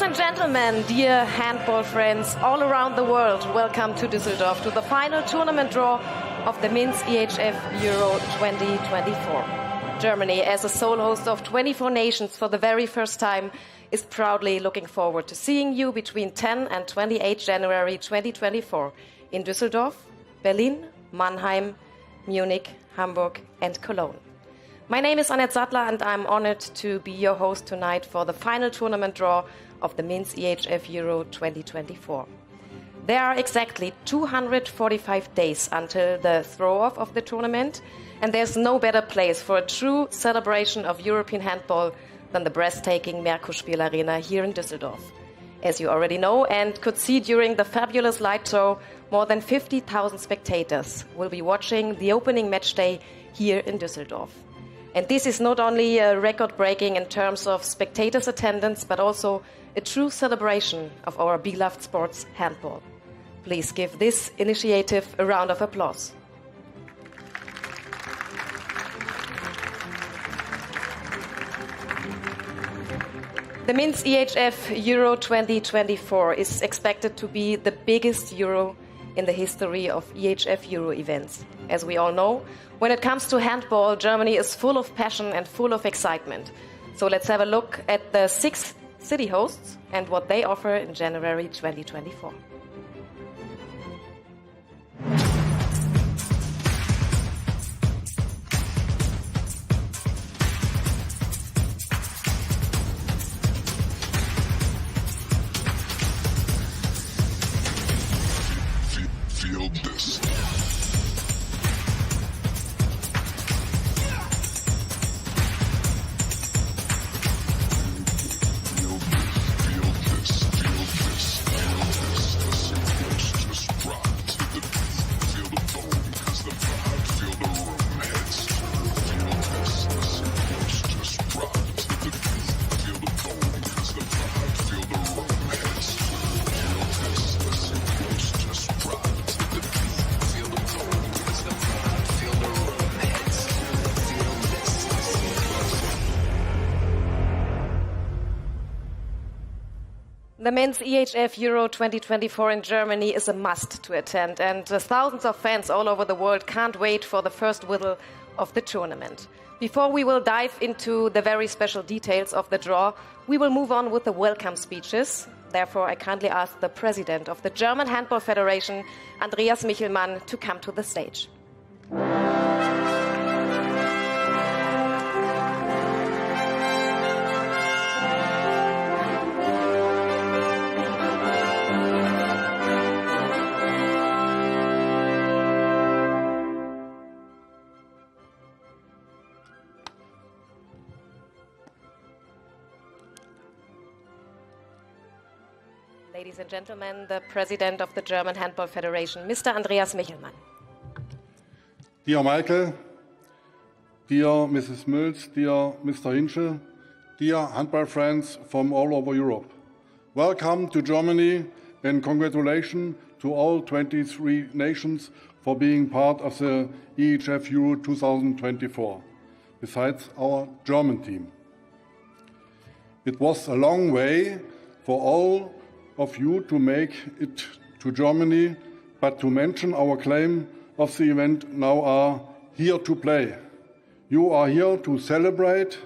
and gentlemen, dear handball friends all around the world, welcome to Düsseldorf to the final tournament draw of the men's EHF Euro 2024. Germany, as a sole host of 24 nations for the very first time, is proudly looking forward to seeing you between 10 and 28 January 2024 in Düsseldorf, Berlin, Mannheim, Munich, Hamburg and Cologne. My name is Annette Sattler and I'm honored to be your host tonight for the final tournament draw of the men's EHF Euro 2024. There are exactly 245 days until the throw-off of the tournament, and there's no better place for a true celebration of European handball than the breathtaking Merkur Arena here in Düsseldorf. As you already know and could see during the fabulous light show, more than 50,000 spectators will be watching the opening match day here in Düsseldorf. And this is not only record-breaking in terms of spectators' attendance, but also a true celebration of our beloved sports, handball. Please give this initiative a round of applause. The men's EHF Euro 2024 is expected to be the biggest Euro in the history of EHF Euro events. As we all know, when it comes to handball, Germany is full of passion and full of excitement. So let's have a look at the 6 city hosts and what they offer in January 2024. Feel this. The men's EHF Euro 2024 in Germany is a must to attend, and thousands of fans all over the world can't wait for the first whistle of the tournament. Before we will dive into the very special details of the draw, we will move on with the welcome speeches. Therefore, I kindly ask the president of the German Handball Federation, Andreas Michelmann, to come to the stage. Ladies and gentlemen, the President of the German Handball Federation, Mr. Andreas Michelmann. Dear Michael, dear Mrs. Mills, dear Mr. Hinschel, dear handball friends from all over Europe, welcome to Germany and congratulations to all 23 nations for being part of the EHF Euro 2024, besides our German team. It was a long way for all of you to make it to Germany, but to mention our claim of the event now are here to play. You are here to celebrate,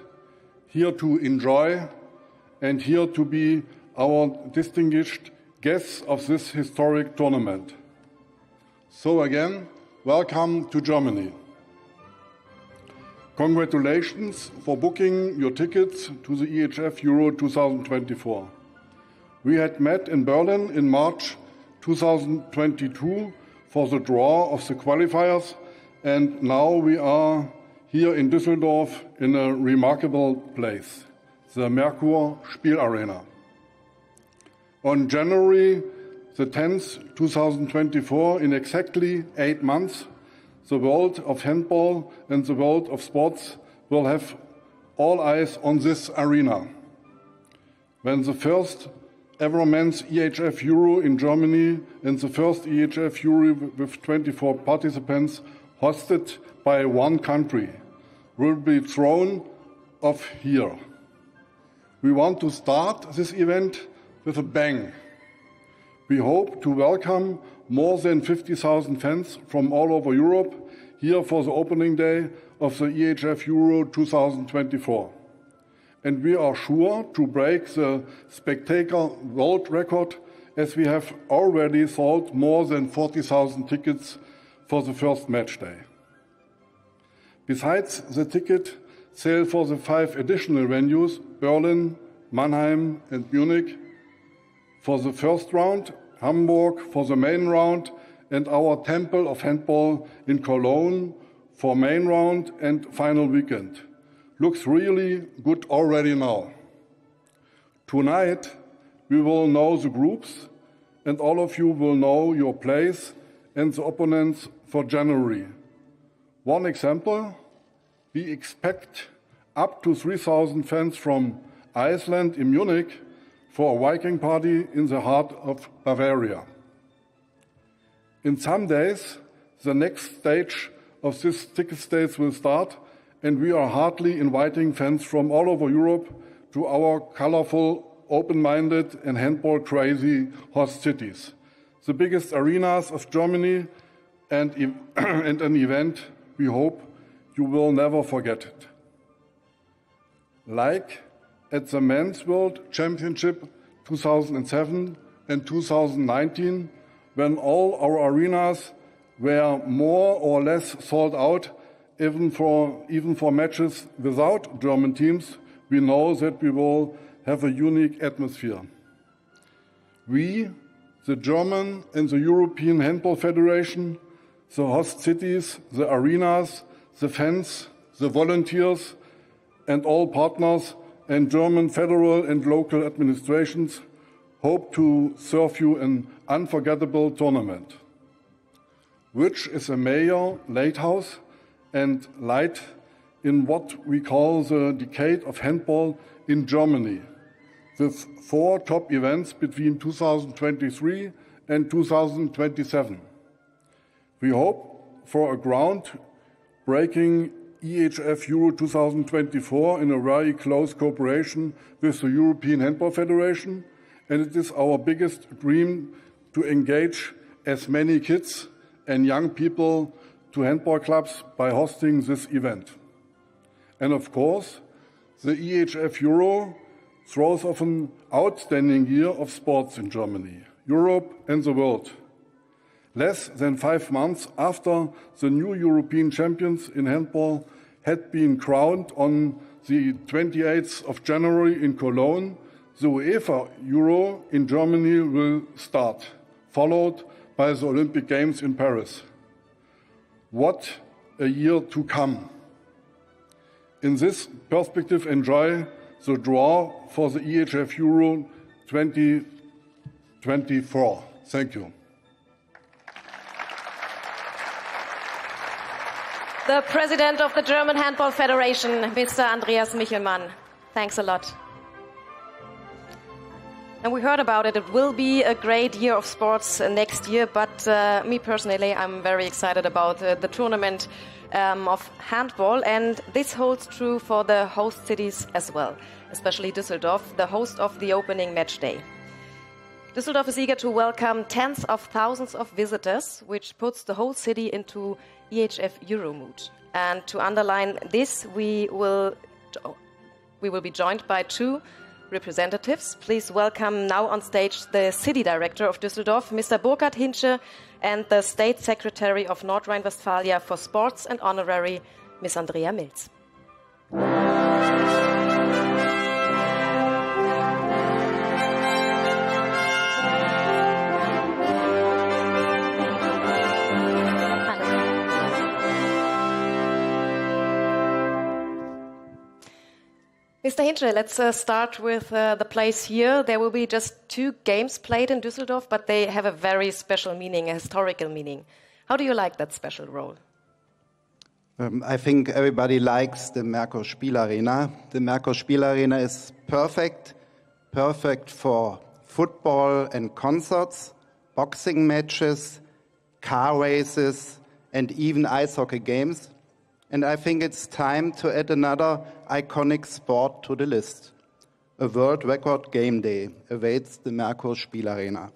here to enjoy, and here to be our distinguished guests of this historic tournament. So again, welcome to Germany. Congratulations for booking your tickets to the EHF Euro 2024. We had met in Berlin in March 2022 for the draw of the qualifiers, and now we are here in Düsseldorf in a remarkable place, the Merkur Arena. On January the 10th, 2024, in exactly 8 months, the world of handball and the world of sports will have all eyes on this arena. When the first ever men's EHF Euro in Germany and the first EHF Euro with 24 participants hosted by one country will be thrown off here. We want to start this event with a bang. We hope to welcome more than 50,000 fans from all over Europe here for the opening day of the EHF Euro 2024. And we are sure to break the spectator world record, as we have already sold more than 40,000 tickets for the first match day. Besides the ticket sale for the 5 additional venues, Berlin, Mannheim and Munich, for the first round, Hamburg for the main round, and our Temple of Handball in Cologne for main round and final weekend. Looks really good already now. Tonight, we will know the groups, and all of you will know your place and the opponents for January. One example, we expect up to 3,000 fans from Iceland in Munich for a Viking party in the heart of Bavaria. In some days, the next stage of this ticket sales will start, and we are heartily inviting fans from all over Europe to our colorful, open-minded and handball-crazy host cities, the biggest arenas of Germany, and an event we hope you will never forget it. Like at the Men's World Championship 2007 and 2019, when all our arenas were more or less sold out, even for matches without German teams, we know that we will have a unique atmosphere. We, the German and the European Handball Federation, the host cities, the arenas, the fans, the volunteers, and all partners and German federal and local administrations hope to serve you an unforgettable tournament, which is a major lighthouse and light in what we call the decade of handball in Germany, with 4 top events between 2023 and 2027. We hope for a ground-breaking EHF Euro 2024 in a very close cooperation with the European Handball Federation, and it is our biggest dream to engage as many kids and young people to handball clubs by hosting this event. And of course, the EHF Euro throws off an outstanding year of sports in Germany, Europe and the world. Less than 5 months after the new European champions in handball had been crowned on the 28th of January in Cologne, the UEFA Euro in Germany will start, followed by the Olympic Games in Paris. What a year to come. In this perspective, enjoy the draw for the EHF Euro 2024. Thank you. The President of the German Handball Federation, Mr. Andreas Michelmann. Thanks a lot. And we heard about it. It will be a great year of sports next year, but me personally, I'm very excited about the tournament of handball, and this holds true for the host cities as well, especially Düsseldorf, the host of the opening match day. Düsseldorf is eager to welcome tens of thousands of visitors, which puts the whole city into EHF Euro mood. And to underline this, we will be joined by 2 representatives. Please welcome now on stage the City Director of Düsseldorf, Mr. Burkhard Hinsche, and the State Secretary of North Rhine-Westphalia for Sports and Honorary, Ms. Andrea Milz. Mr. Hinsche, let's start with the place here. There will be just 2 games played in Düsseldorf, but they have a very special meaning, a historical meaning. How do you like that special role? I think everybody likes the Merkur Spielarena. The Merkur Spielarena is perfect for football and concerts, boxing matches, car races, and even ice hockey games. And I think it's time to add another iconic sport to the list. a world record game day awaits the Merkur Spielarena.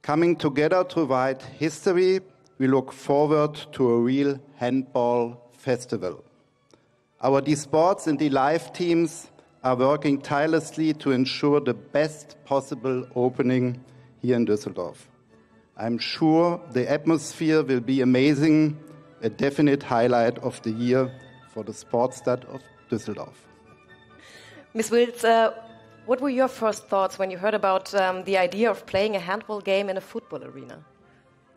Coming together to write history, we look forward to a real handball festival. Our D-Sports and D-Live teams are working tirelessly to ensure the best possible opening here in Düsseldorf. I'm sure the atmosphere will be amazing, a definite highlight of the year for the Sportstadt of Düsseldorf. Ms. Wilz, what were your first thoughts when you heard about the idea of playing a handball game in a football arena?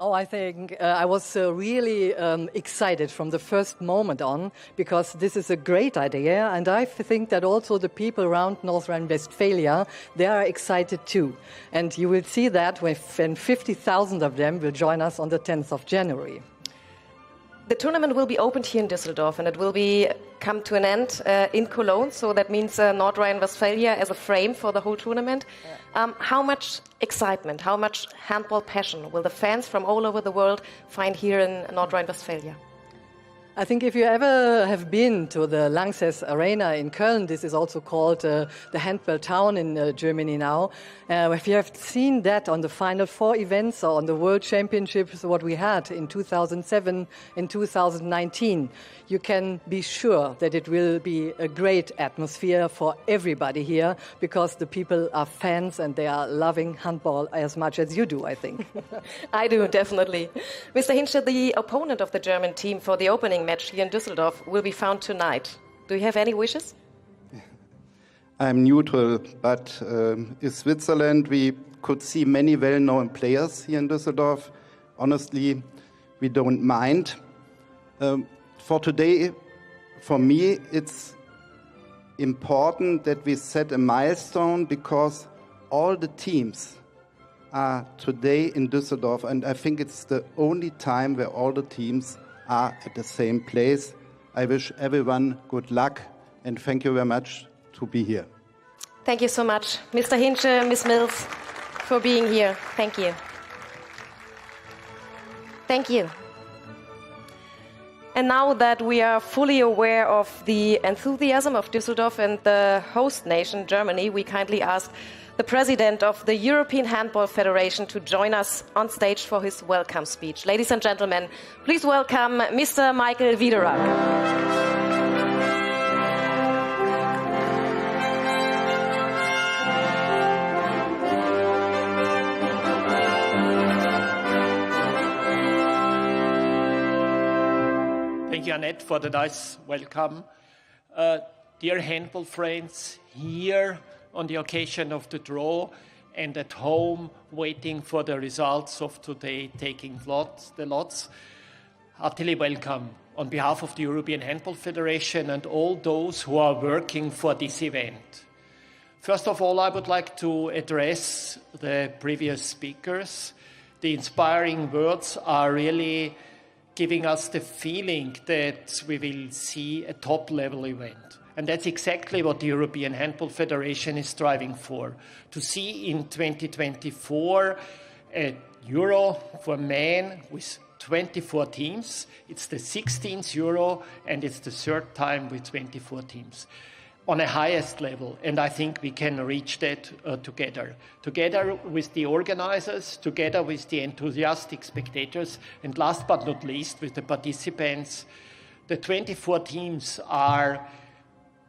Oh, I think I was really excited from the first moment on, because this is a great idea, and I think that also the people around North Rhine-Westphalia, they are excited too. And you will see that when 50,000 of them will join us on the 10th of January. The tournament will be opened here in Düsseldorf, and it will come to an end in Cologne. So that means North Rhine-Westphalia as a frame for the whole tournament. How much excitement, how much handball passion will the fans from all over the world find here in North Rhine-Westphalia? I think if you ever have been to the Lanxess Arena in Köln, this is also called the handball town in Germany now. If you have seen that on the Final Four events or on the World Championships, what we had in 2007 and 2019, you can be sure that it will be a great atmosphere for everybody here, because the people are fans and they are loving handball as much as you do, I think. I do, definitely. Mr. Hinsche, the opponent of the German team for the opening match here in Düsseldorf will be found tonight. Do you have any wishes? I'm neutral, but in Switzerland we could see many well-known players here in Düsseldorf. Honestly, we don't mind. For today, for me, it's important that we set a milestone, because all the teams are today in Düsseldorf, and I think it's the only time where all the teams are at the same place. I wish everyone good luck, and thank you very much to be here. Thank you so much, Mr. Hinsche, Ms. Mills, for being here. Thank you. Thank you. And now that we are fully aware of the enthusiasm of Düsseldorf and the host nation, Germany, we kindly ask the president of the European Handball Federation to join us on stage for his welcome speech. Ladies and gentlemen, please welcome Mr. Michael Wiederach. Thank you, Annette, for the nice welcome. Dear handball friends, here on the occasion of the draw and at home waiting for the results of today, taking the lots, heartily welcome on behalf of the European Handball Federation and all those who are working for this event. First of all, I would like to address the previous speakers. The inspiring words are really giving us the feeling that we will see a top-level event. And that's exactly what the European Handball Federation is striving for, to see in 2024 a Euro for men with 24 teams. It's the 16th Euro, and it's the third time with 24 teams on a highest level. And I think we can reach that together with the organizers, together with the enthusiastic spectators, and last but not least with the participants. The 24 teams are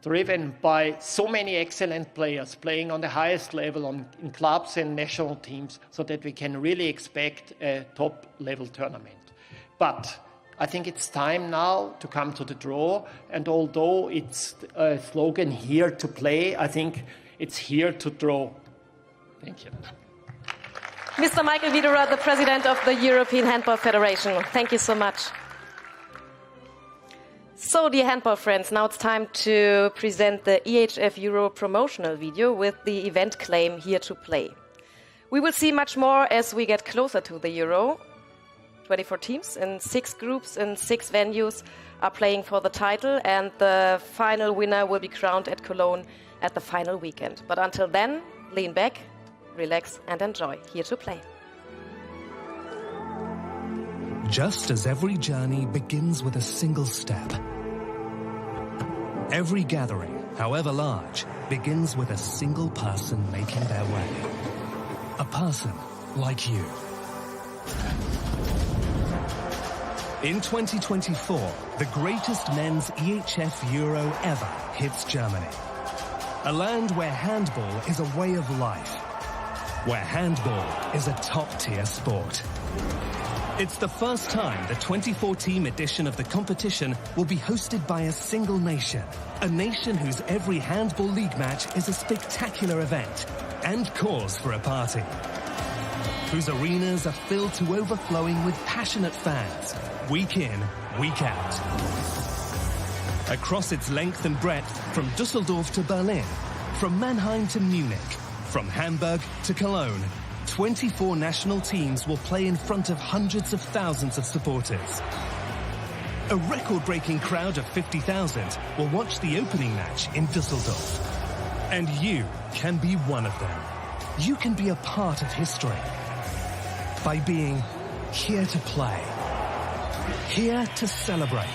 driven by so many excellent players playing on the highest level in clubs and national teams, so that we can really expect a top-level tournament. But I think it's time now to come to the draw, and although it's a slogan here to play, I think it's here to draw. Thank you. Mr. Michael Wiederach, the president of the European Handball Federation. Thank you so much. So, dear handball friends, now it's time to present the EHF Euro promotional video with the event claim Here to Play. We will see much more as we get closer to the Euro. 24 teams in 6 groups in 6 venues are playing for the title, and the final winner will be crowned at Cologne at the final weekend. But until then, lean back, relax and enjoy. Here to Play. Just as every journey begins with a single step, every gathering however large, begins with a single person making their way. A person like you. In 2024, the greatest men's EHF Euro ever hits Germany. A land where handball is a way of life. Where handball is a top-tier sport. It's the first time the 24-team edition of the competition will be hosted by a single nation. A nation whose every handball league match is a spectacular event and cause for a party. Whose arenas are filled to overflowing with passionate fans, week in, week out. Across its length and breadth, from Düsseldorf to Berlin, from Mannheim to Munich, from Hamburg to Cologne, 24 national teams will play in front of hundreds of thousands of supporters. A record-breaking crowd of 50,000 will watch the opening match in Düsseldorf. And you can be one of them. You can be a part of history by being here to play, here to celebrate,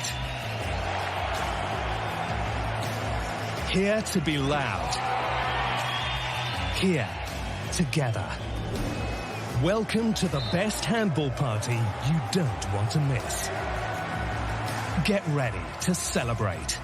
here to be loud, here together. Welcome to the best handball party you don't want to miss. Get ready to celebrate.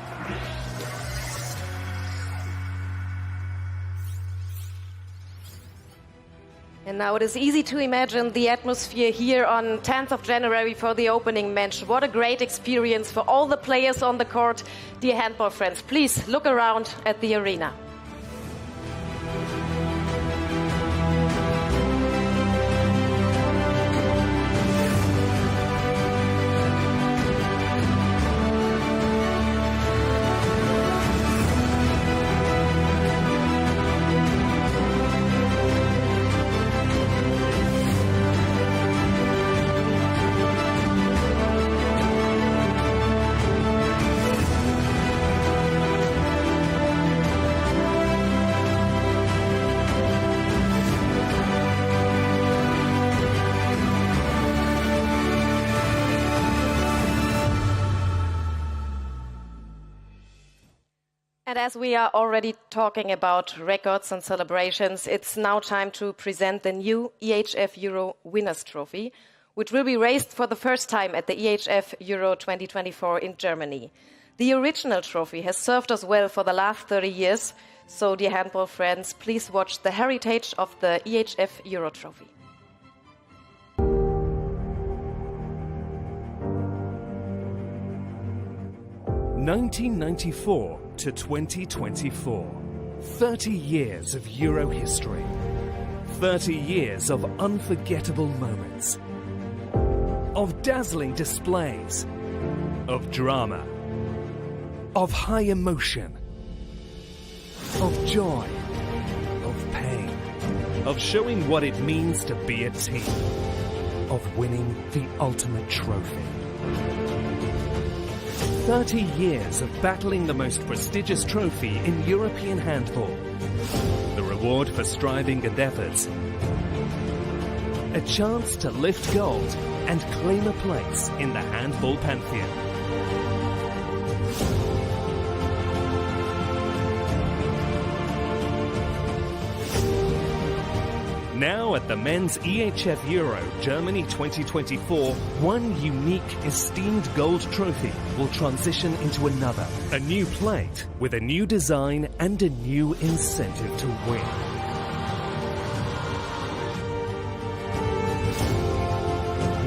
And now it is easy to imagine the atmosphere here on 10th of January for the opening match. What a great experience for all the players on the court. Dear handball friends, please look around at the arena. And as we are already talking about records and celebrations, it's now time to present the new EHF Euro Winners' Trophy, which will be raised for the first time at the EHF Euro 2024 in Germany. The original trophy has served us well for the last 30 years, so dear handball friends, please watch the heritage of the EHF Euro Trophy. 1994 to 2024. 30 years of Euro history. 30 years of unforgettable moments. Of dazzling displays. Of drama. Of high emotion. Of joy. Of pain. Of showing what it means to be a team. Of winning the ultimate trophy. 30 years of battling the most prestigious trophy in European handball. The reward for striving and efforts. A chance to lift gold and claim a place in the handball pantheon. Now at the Men's EHF Euro Germany 2024, one unique esteemed gold trophy will transition into another. A new plate with a new design and a new incentive to win.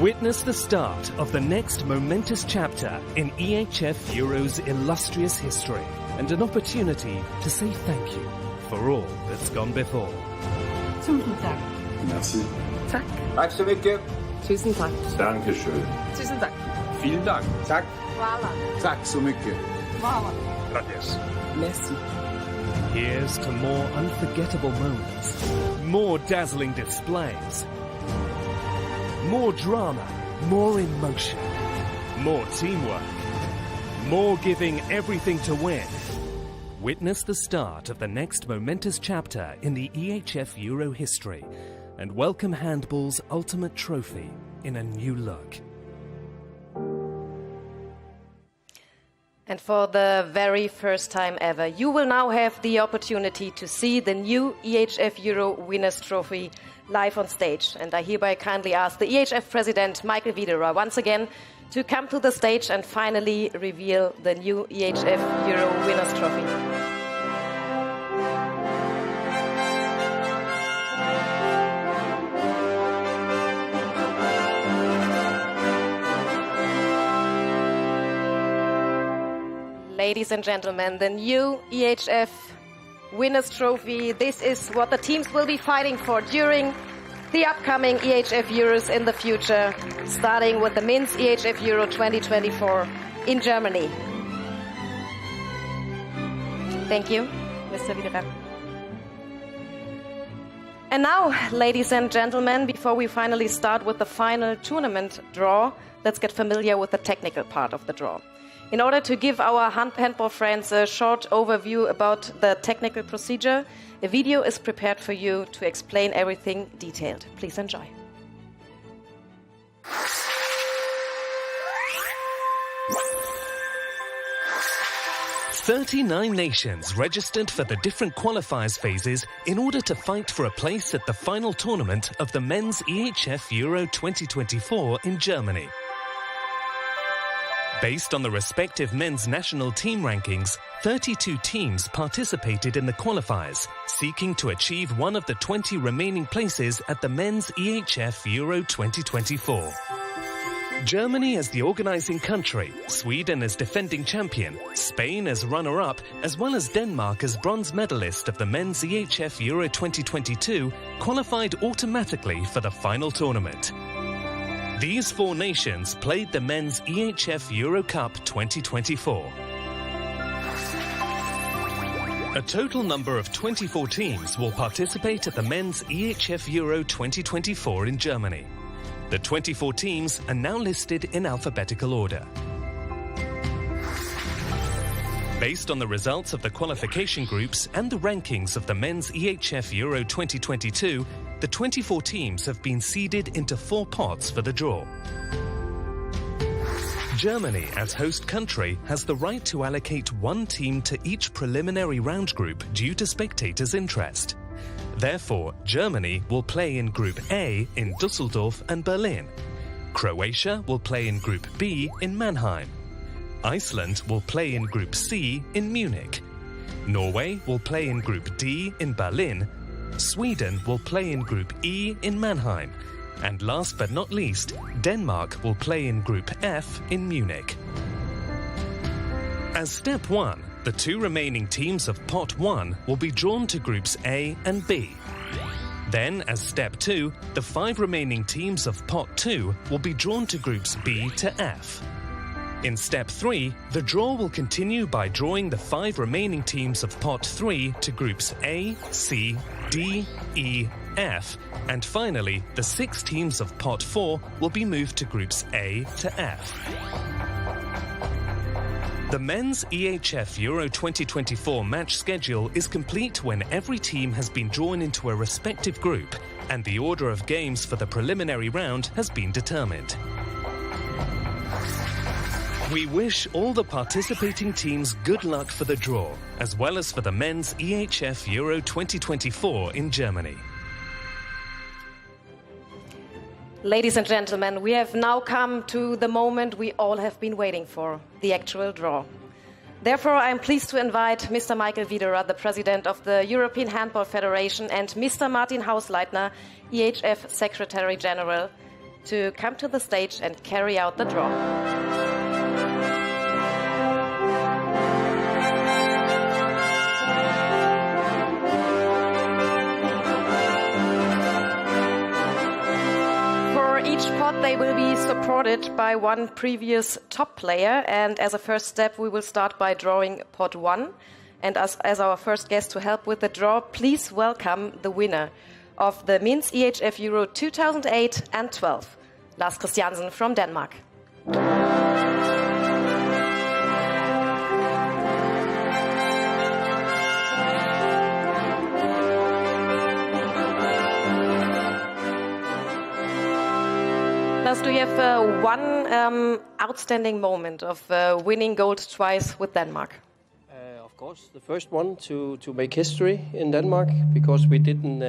Witness the start of the next momentous chapter in EHF Euro's illustrious history and an opportunity to say thank you for all that's gone before. Tusind tak. Merci. Tak. Tack så mycket. Tusind tak. Dankeschön. Tusind tak. Vielen Dank. Tack. Hvala. Tack så mycket. Hvala. Gracias. Merci. Here's to more unforgettable moments, more dazzling displays, more drama, more emotion, more teamwork, more giving everything to win. Witness the start of the next momentous chapter in the EHF Euro history and welcome handball's ultimate trophy in a new look. And for the very first time ever, you will now have the opportunity to see the new EHF Euro Winners' Trophy live on stage. And I hereby kindly ask the EHF President, Michael Wiederer, once again to come to the stage and finally reveal the new EHF Euro Winners' Trophy. Ladies and gentlemen, the new EHF Winners' Trophy. This is what the teams will be fighting for during the upcoming EHF Euros in the future, starting with the Men's EHF Euro 2024 in Germany. Thank you, Mr. Wiederer. And now, ladies and gentlemen, before we finally start with the final tournament draw, let's get familiar with the technical part of the draw. In order to give our handball friends a short overview about the technical procedure, a video is prepared for you to explain everything detailed. Please enjoy. "39 nations registered for the different qualifiers phases in order to fight for a place at the final tournament of the Men's EHF Euro 2024 in Germany. Based on the respective men's national team rankings, 32 teams participated in the qualifiers, seeking to achieve one of the 20 remaining places at the Men's EHF Euro 2024. Germany as the organizing country, Sweden as defending champion, Spain as runner-up, as well as Denmark as bronze medalist of the Men's EHF Euro 2022, qualified automatically for the final tournament. These 4 nations played the Men's EHF Euro Cup 2024. A total number of 24 teams will participate at the Men's EHF Euro 2024 in Germany. The 24 teams are now listed in alphabetical order. Based on the results of the qualification groups and the rankings of the Men's EHF Euro 2022, the 24 teams have been seeded into 4 pots for the draw. Germany, as host country, has the right to allocate 1 team to each preliminary round group due to spectators' interest. Therefore, Germany will play in Group A in Düsseldorf and Berlin. Croatia will play in Group B in Mannheim. Iceland will play in Group C in Munich. Norway will play in Group D in Berlin. Sweden will play in Group E in Mannheim. And last but not least, Denmark will play in Group F in Munich. As step 1, the 2 remaining teams of Pot 1 will be drawn to Groups A and B. Then, as step 2, the 5 remaining teams of Pot 2 will be drawn to Groups B to F. In step 3, the draw will continue by drawing the 5 remaining teams of Pot 3 to Groups A, C, D, E, F, and finally, the 6 teams of Pot 4 will be moved to Groups A to F. The Men's EHF Euro 2024 match schedule is complete when every team has been drawn into a respective group and the order of games for the preliminary round has been determined. We wish all the participating teams good luck for the draw, as well as for the Men's EHF Euro 2024 in Germany. Ladies and gentlemen, we have now come to the moment we all have been waiting for, the actual draw. Therefore, I am pleased to invite Mr. Michael Wiederer, the President of the European Handball Federation, and Mr. Martin Hausleitner, EHF Secretary General, to come to the stage and carry out the draw. They will be supported by 1 previous top player, and as a first step we will start by drawing pot 1. And as our first guest to help with the draw, please welcome the winner of the Men's EHF Euro 2008 and 12, Lars Christiansen from Denmark. Lars, do you have one outstanding moment of winning gold twice with Denmark? Of course, the first one to make history in Denmark, because we didn't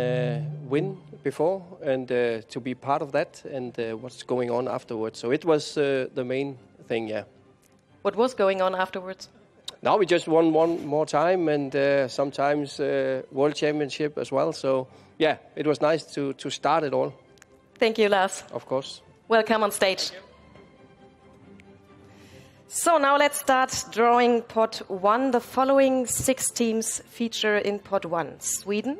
win before, and to be part of that and what's going on afterwards. So it was the main thing, yeah. What was going on afterwards? Now we just won one more time, and sometimes World Championship as well. So yeah, it was nice to start it all. Thank you, Lars. Of course. Welcome on stage. So now let's start drawing pot 1. The following 6 teams feature in pot 1. Sweden,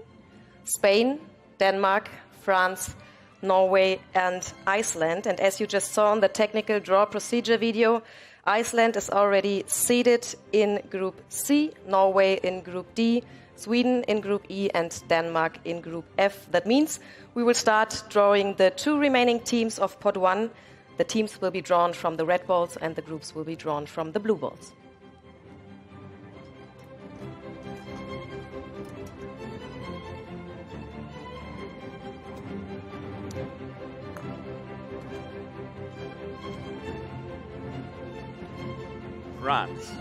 Spain, Denmark, France, Norway and Iceland. And as you just saw in the technical draw procedure video, Iceland is already seated in Group C, Norway in Group D, Sweden in Group E and Denmark in Group F. That means we will start drawing the 2 remaining teams of pot 1. The teams will be drawn from the red balls and the groups will be drawn from the blue balls. France.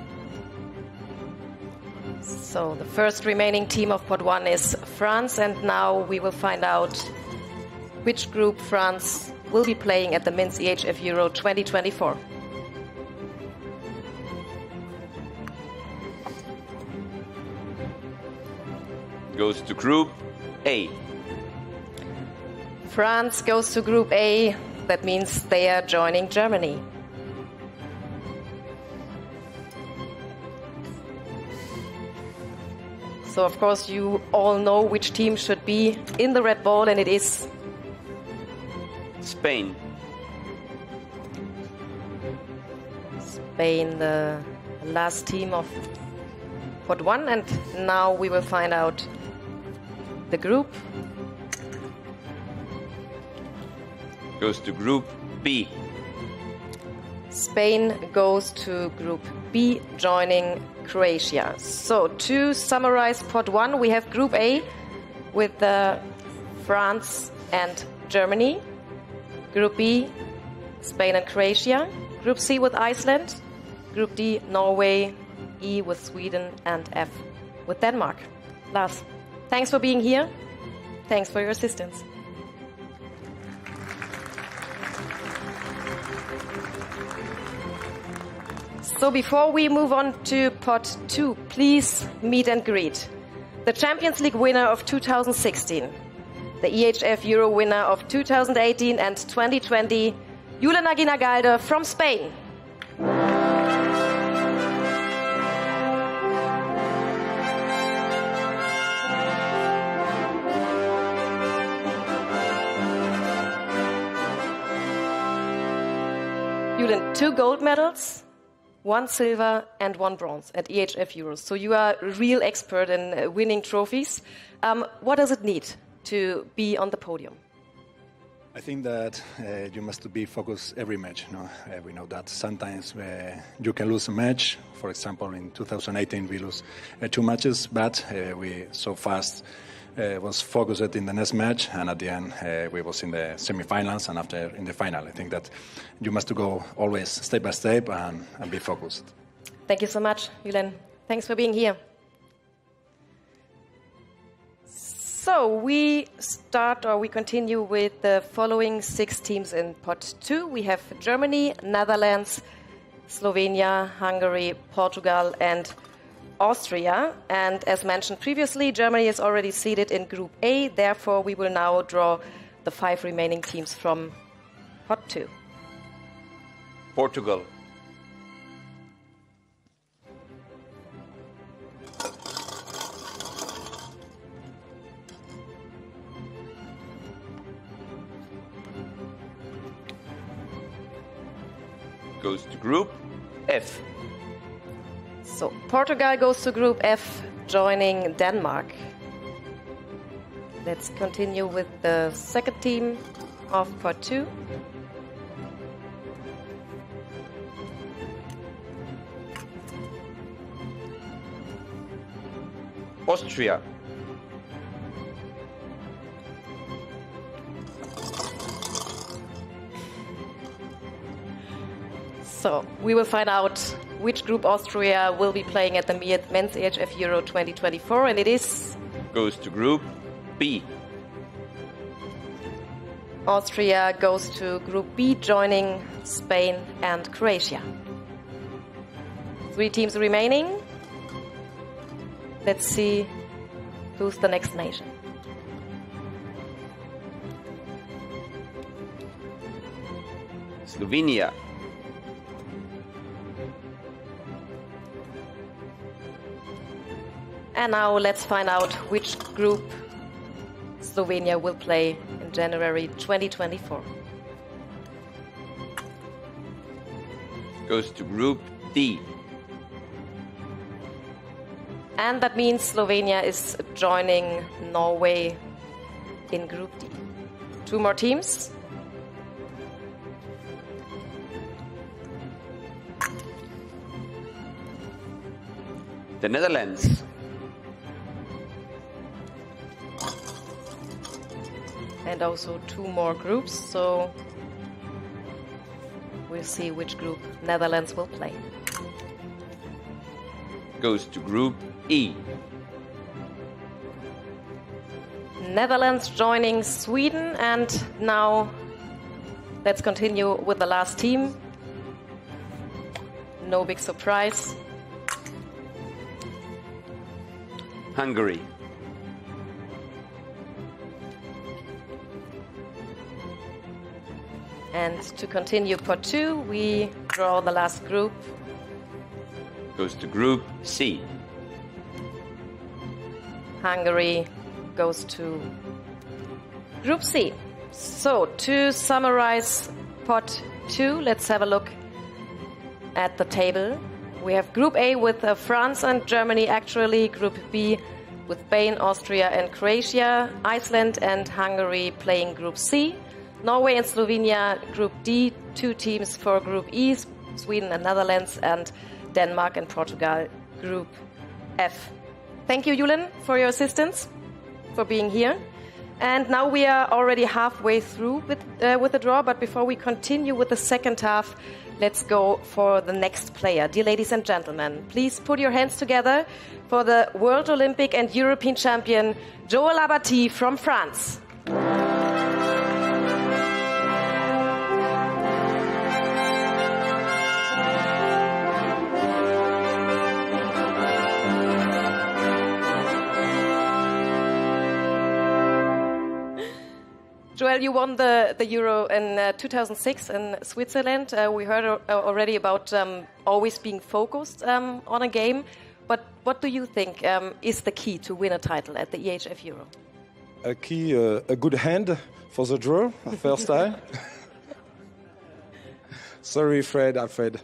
So the first remaining team of pot 1 is France, and now we will find out which group France will be playing at the Men's EHF Euro 2024. Goes to Group A. France goes to Group A. That means they are joining Germany. So of course you all know which team should be in the red ball, and it is Spain. Spain, the last team of pot 1, and now we will find out the group. Goes to Group B. Spain goes to Group B, joining Croatia. So to summarize pot 1, we have Group A with France and Germany. Group B, Spain and Croatia. Group C with Iceland. Group D, Norway. E with Sweden, and F with Denmark. Lars, thanks for being here. Thanks for your assistance. So before we move on to pot 2, please meet and greet the Champions League winner of 2016, the EHF Euro winner of 2018 and 2020, Julen Aguinagalde from Spain. Julen, 2 gold medals, 1 silver and 1 bronze at EHF Euros. So you are a real expert in winning trophies. What does it need to be on the podium? I think that you must be focused every match. We know that sometimes you can lose a match. For example, in 2018 we lose 2 matches, but we so fast was focused in the next match, and at the end we was in the semi-finals and after in the final. I think that you must go always step by step and be focused. Thank you so much, Julen. Thanks for being here. So we continue with the following 6 teams in pot 2. We have Germany, Netherlands, Slovenia, Hungary, Portugal and Austria. And as mentioned previously, Germany is already seated in Group A. Therefore, we will now draw the 5 remaining teams from pot 2. Portugal. Goes to Group F. So Portugal goes to Group F, joining Denmark. Let's continue with the second team of pot 2. Austria. So we will find out which group Austria will be playing at the Men's EHF Euro 2024, and it is... Goes to Group B. Austria goes to Group B, joining Spain and Croatia. 3 teams remaining. Let's see who's the next nation. Slovenia. And now let's find out which group Slovenia will play in January 2024. Goes to Group D. And that means Slovenia is joining Norway in Group D. 2 more teams. The Netherlands. And also 2 more groups, so we'll see which group Netherlands will play. Goes to Group E. Netherlands joining Sweden, and now let's continue with the last team. No big surprise. Hungary. And to continue pot 2, we draw the last group. Goes to Group C. Hungary goes to Group C. So, to summarize pot 2, let's have a look at the table. We have Group A with France and Germany actually, Group B with Spain, Austria and Croatia, Iceland and Hungary playing Group C, Norway and Slovenia Group D, 2 teams for Group E, Sweden and Netherlands, and Denmark and Portugal Group F. Thank you, Julen, for your assistance, for being here. And now we are already halfway through with the draw, but before we continue with the second half, let's go for the next player. Dear ladies and gentlemen, please put your hands together for the World Olympic and European champion, Joël Abati from France. Joël, you won the Euro in 2006 in Switzerland. We heard already about always being focused on a game. But what do you think is the key to win a title at the EHF Euro? A key, a good hand for the draw, first time. Sorry, Alfred.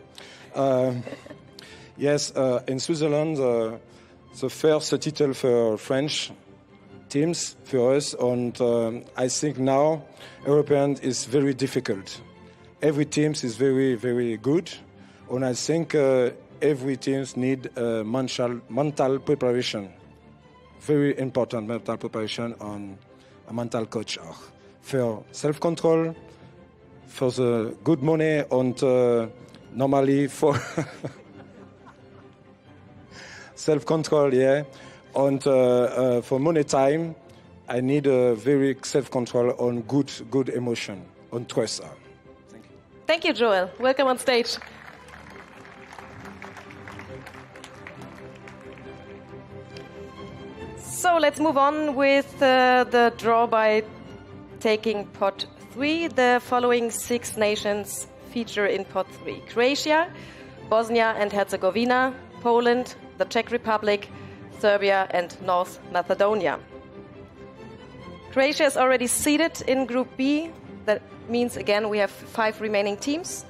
Yes, in Switzerland, the first title for French teams for us, and I think now European is very difficult. Every team is very, very good, and I think every team need mental preparation. Very important mental preparation on a mental coach for self-control, for the good money, and normally for self-control, yeah. And for money time, I need a very self-control on good emotion, on trust. Thank you. Thank you, Joël. Welcome on stage. So let's move on with the draw by taking pot 3. The following 6 nations feature in pot 3. Croatia, Bosnia and Herzegovina, Poland, the Czech Republic, Serbia and North Macedonia. Croatia is already seated in Group B. That means, again, we have 5 remaining teams.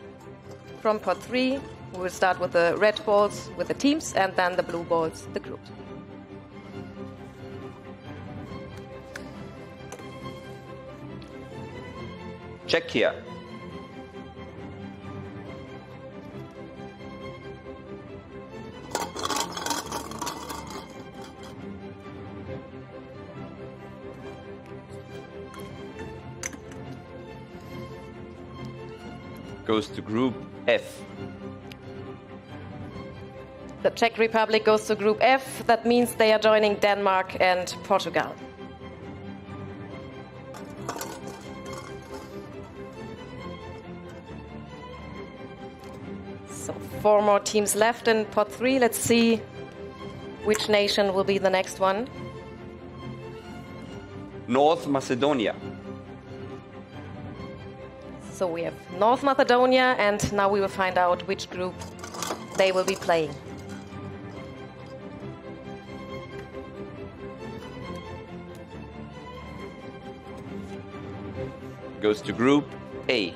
From pot 3, we will start with the red balls with the teams, and then the blue balls, the group. Czechia. Goes to Group F. The Czech Republic goes to Group F. That means they are joining Denmark and Portugal. So 4 more teams left in pot 3. Let's see which nation will be the next one. North Macedonia. So we have North Macedonia, and now we will find out which group they will be playing. Goes to Group A.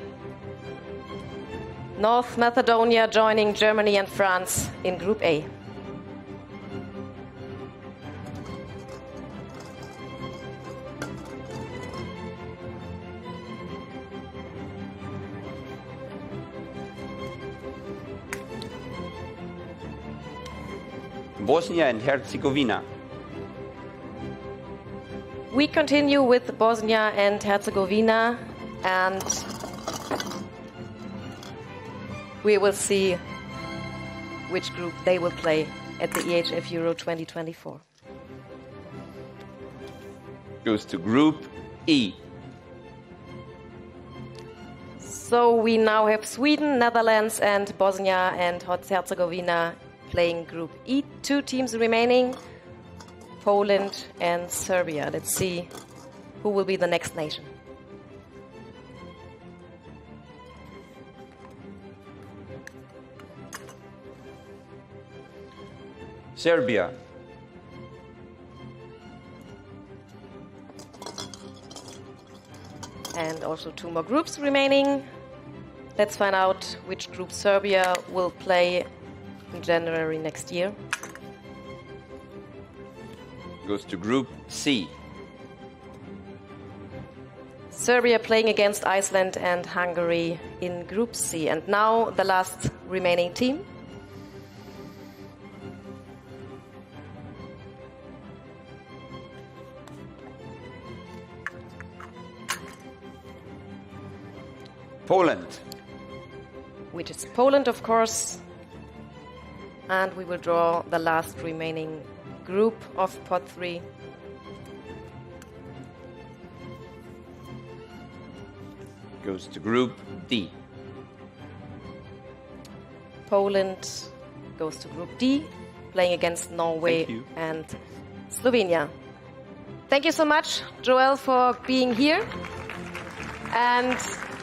North Macedonia joining Germany and France in Group A. Bosnia and Herzegovina. We continue with Bosnia and Herzegovina, and we will see which group they will play at the EHF Euro 2024. Goes to Group E. So we now have Sweden, Netherlands, and Bosnia and Herzegovina playing Group E. 2 teams remaining, Poland and Serbia. Let's see who will be the next nation. Serbia. And also 2 more groups remaining. Let's find out which group Serbia will play in January next year. Goes to Group C. Serbia playing against Iceland and Hungary in Group C. And now the last remaining team. Poland. Which is Poland, of course. And we will draw the last remaining group of pot 3. Goes to Group D. Poland goes to Group D, playing against Norway and Slovenia. Thank you so much, Joel, for being here. And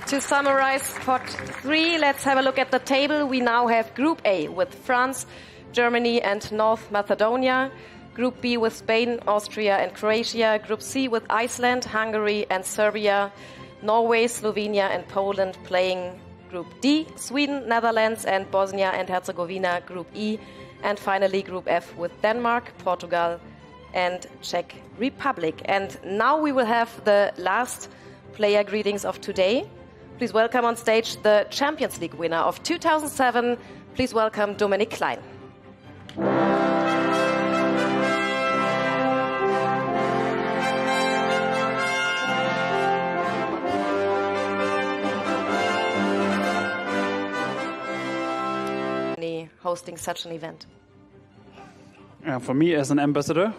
to summarize pot 3, let's have a look at the table. We now have Group A with France, Germany and North Macedonia. Group B with Spain, Austria and Croatia. Group C with Iceland, Hungary and Serbia. Norway, Slovenia and Poland playing Group D. Sweden, Netherlands and Bosnia and Herzegovina, Group E. And finally Group F with Denmark, Portugal and Czech Republic. And now we will have the last player greetings of today. Please welcome on stage the Champions League winner of 2007. Please welcome Dominik Klein. Hosting such an event. For me, as an ambassador,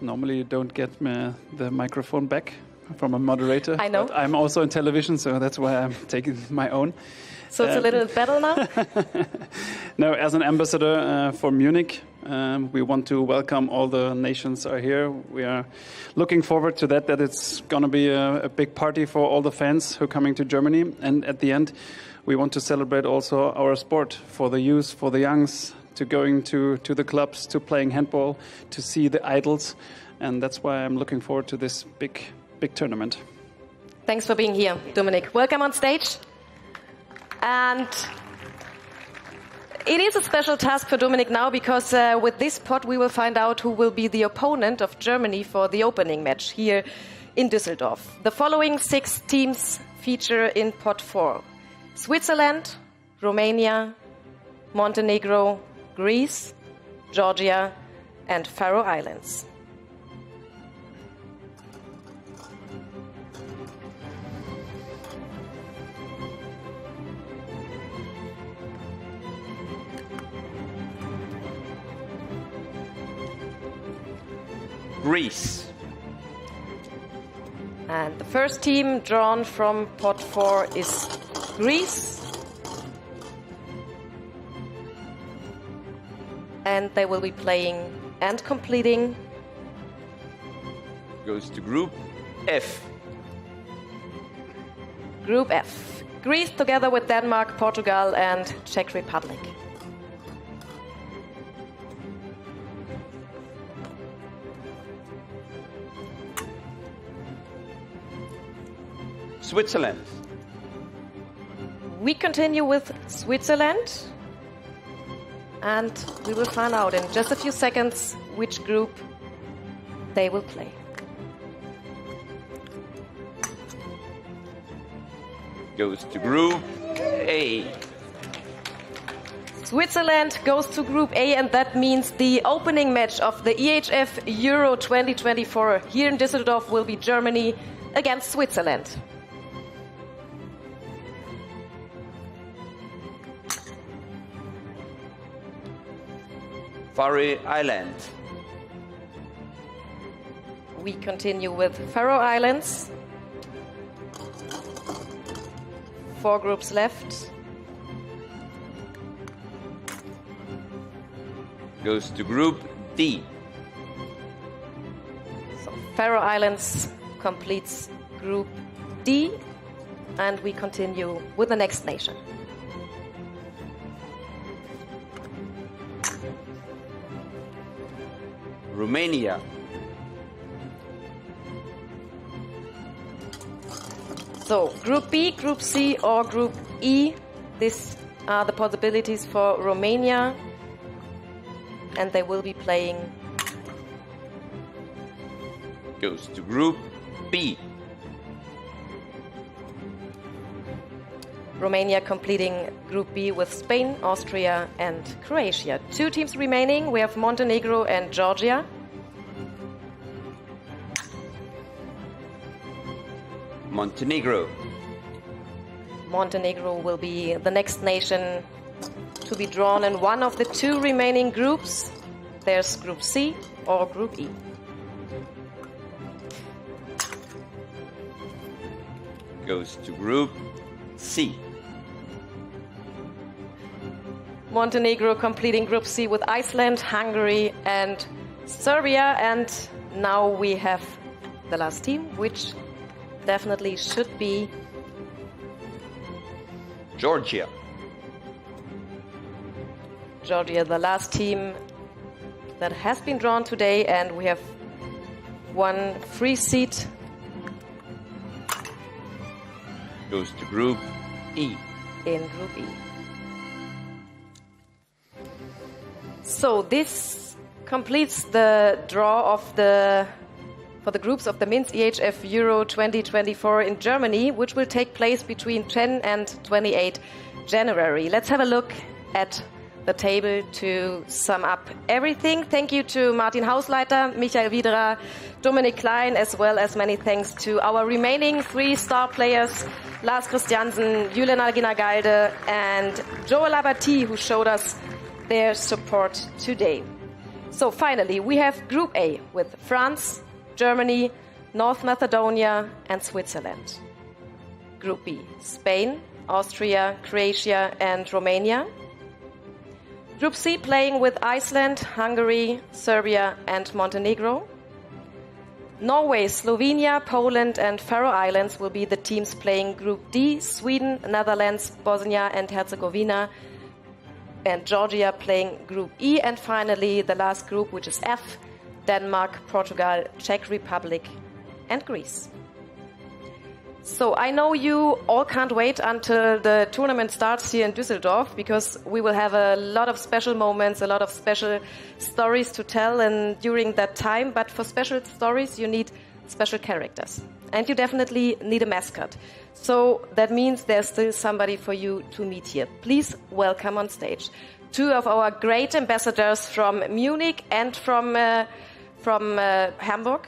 normally you don't get the microphone back from a moderator. I know. But I'm also on television, so that's why I'm taking my own. So it's a little battle now? No, as an ambassador for Munich, we want to welcome all the nations are here. We are looking forward to that it's going to be a big party for all the fans who are coming to Germany. And at the end, we want to celebrate also our sport for the youth, for the youngs, to going to the clubs, to playing handball, to see the idols. And that's why I'm looking forward to this big tournament. Thanks for being here, Dominik. Welcome on stage. And it is a special task for Dominik now because with this pot we will find out who will be the opponent of Germany for the opening match here in Düsseldorf. The following 6 teams feature in pot 4. Switzerland, Romania, Montenegro, Greece, Georgia and Faroe Islands. Greece. And the first team drawn from pot 4 is Greece. And they will be playing and completing. Goes to Group F. Group F. Greece together with Denmark, Portugal and Czech Republic. Switzerland. We continue with Switzerland. And we will find out in just a few seconds which group they will play. Goes to Group A. Switzerland goes to Group A, and that means the opening match of the EHF Euro 2024 here in Düsseldorf will be Germany against Switzerland. Faroe Island. We continue with Faroe Islands. 4 groups left. Goes to Group D. So Faroe Islands completes Group D, and we continue with the next nation. Romania. So Group B, Group C or Group E, these are the possibilities for Romania, and they will be playing. Goes to Group B. Romania completing Group B with Spain, Austria and Croatia. 2 teams remaining. We have Montenegro and Georgia. Montenegro. Montenegro will be the next nation to be drawn in one of the 2 remaining groups. There's Group C or Group E. Goes to Group C. Montenegro completing Group C with Iceland, Hungary and Serbia. And now we have the last team, which definitely should be Georgia. Georgia, the last team that has been drawn today, and we have 1 free seat. Goes to Group E. In Group E. So this completes the draw for the groups of the Minsk EHF Euro 2024 in Germany, which will take place between 10 and 28 January. Let's have a look at the table to sum up everything. Thank you to Martin Hausleiter, Michael Wiederer, Dominik Klein, as well as many thanks to our remaining 3 star players, Lars Christiansen, Juliana Ginagalde and Joel Abati, who showed us their support today. So finally, we have Group A with France, Germany, North Macedonia and Switzerland. Group B, Spain, Austria, Croatia and Romania. Group C playing with Iceland, Hungary, Serbia and Montenegro. Norway, Slovenia, Poland and Faroe Islands will be the teams playing Group D, Sweden, Netherlands, Bosnia and Herzegovina, and Georgia playing Group E. And finally, the last group, which is F, Denmark, Portugal, Czech Republic and Greece. So I know you all can't wait until the tournament starts here in Düsseldorf, because we will have a lot of special moments, a lot of special stories to tell and during that time. But for special stories, you need special characters. And you definitely need a mascot. So that means there's still somebody for you to meet here. Please welcome on stage 2 of our great ambassadors from Munich and from Hamburg.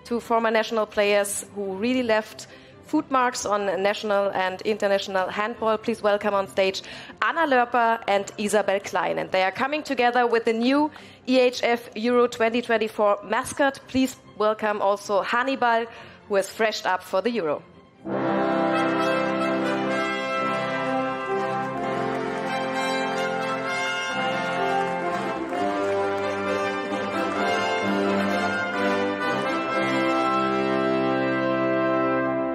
2 former national players who really left footmarks on national and international handball. Please welcome on stage Anna Lörper and Isabel Klein. And they are coming together with the new EHF Euro 2024 mascot. Please welcome also Hannibal, who has freshed up for the Euro.